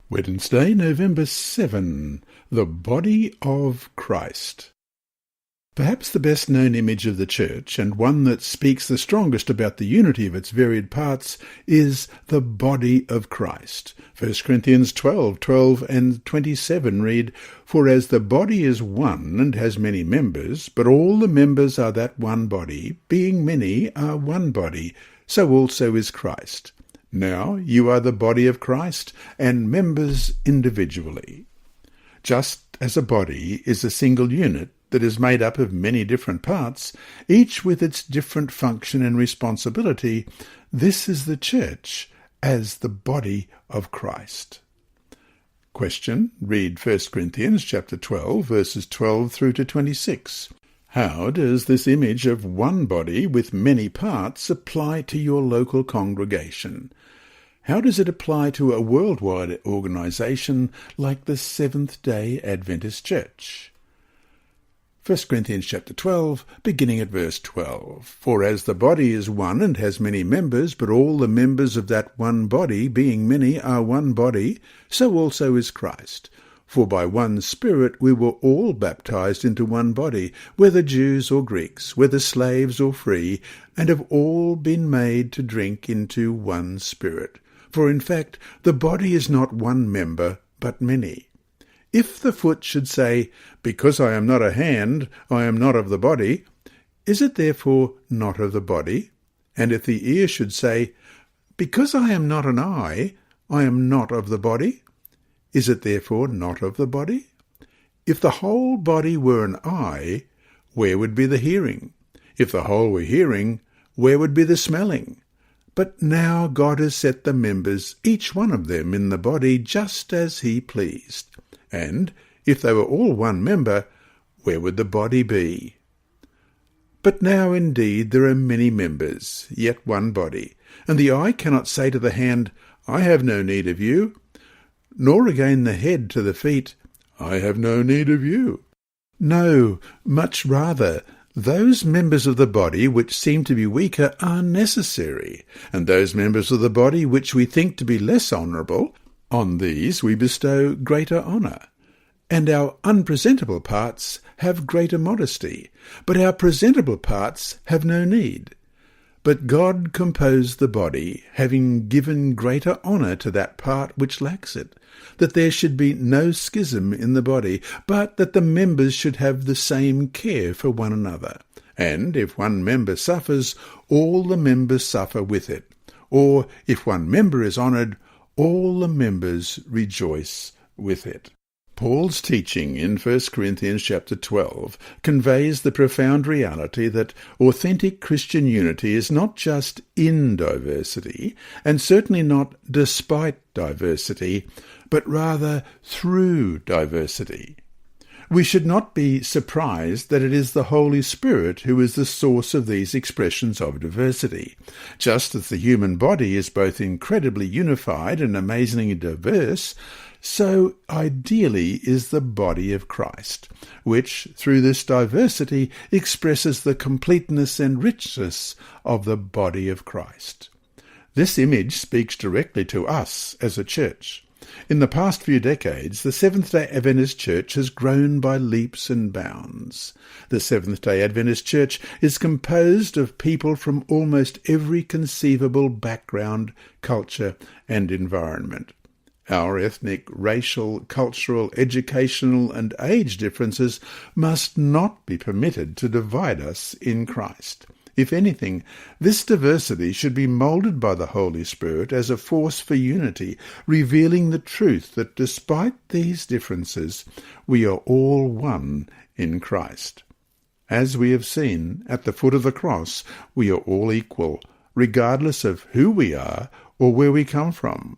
Wednesday, November 7, the body of Christ. Perhaps the best-known image of the Church, and one that speaks the strongest about the unity of its varied parts, is the body of Christ. 1 Corinthians 12 and 27 read, "For as the body is one and has many members, but all the members are that one body, being many are one body, so also is Christ. Now you are the body of Christ, and members individually." Just as a body is a single unit that is made up of many different parts, each with its different function and responsibility, this is the Church as the body of Christ. Question. Read 1 Corinthians chapter 12, verses 12 through to 26. How does this image of one body with many parts apply to your local congregation? How does it apply to a worldwide organization like the Seventh-day Adventist Church? 1 Corinthians chapter 12, beginning at verse 12. "For as the body is one and has many members, but all the members of that one body, being many, are one body, so also is Christ. For by one Spirit we were all baptized into one body, whether Jews or Greeks, whether slaves or free, and have all been made to drink into one Spirit. For in fact, the body is not one member, but many. If the foot should say, 'Because I am not a hand, I am not of the body,' is it therefore not of the body? And if the ear should say, 'Because I am not an eye, I am not of the body,' is it therefore not of the body? If the whole body were an eye, where would be the hearing? If the whole were hearing, where would be the smelling? But now God has set the members, each one of them, in the body just as he pleased. And if they were all one member, where would the body be? But now indeed there are many members, yet one body. And the eye cannot say to the hand, 'I have no need of you,' nor again the head to the feet, 'I have no need of you.' No, much rather, those members of the body which seem to be weaker are necessary, and those members of the body which we think to be less honourable, on these we bestow greater honour. And our unpresentable parts have greater modesty, but our presentable parts have no need. But God composed the body, having given greater honour to that part which lacks it, that there should be no schism in the body, but that the members should have the same care for one another. And if one member suffers, all the members suffer with it. Or if one member is honoured, all the members rejoice with it." Paul's teaching in 1 Corinthians chapter 12 conveys the profound reality that authentic Christian unity is not just in diversity, and certainly not despite diversity, but rather through diversity. We should not be surprised that it is the Holy Spirit who is the source of these expressions of diversity. Just as the human body is both incredibly unified and amazingly diverse, so ideally is the body of Christ, which, through this diversity, expresses the completeness and richness of the body of Christ. This image speaks directly to us as a church. In the past few decades, the Seventh-day Adventist Church has grown by leaps and bounds. The Seventh-day Adventist Church is composed of people from almost every conceivable background, culture, and environment. Our ethnic, racial, cultural, educational, and age differences must not be permitted to divide us in Christ. If anything, this diversity should be moulded by the Holy Spirit as a force for unity, revealing the truth that despite these differences, we are all one in Christ. As we have seen, at the foot of the cross, we are all equal, regardless of who we are or where we come from.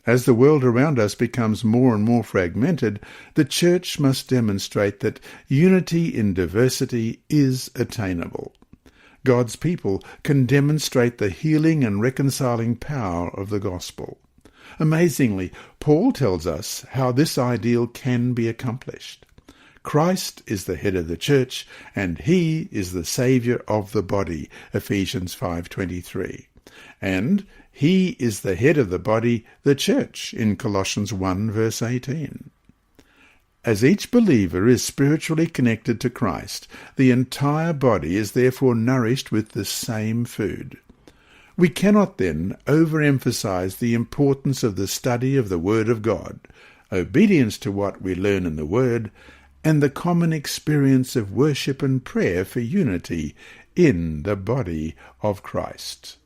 As the world around us becomes more and more fragmented, the Church must demonstrate that unity in diversity is attainable. God's people can demonstrate the healing and reconciling power of the gospel. Amazingly, Paul tells us how this ideal can be accomplished. Christ is the head of the church, and he is the Saviour of the body, Ephesians 5:23. And he is the head of the body, the church, in Colossians 1 verse 18. As each believer is spiritually connected to Christ, the entire body is therefore nourished with the same food. We cannot then overemphasize the importance of the study of the Word of God, obedience to what we learn in the Word, and the common experience of worship and prayer for unity in the body of Christ.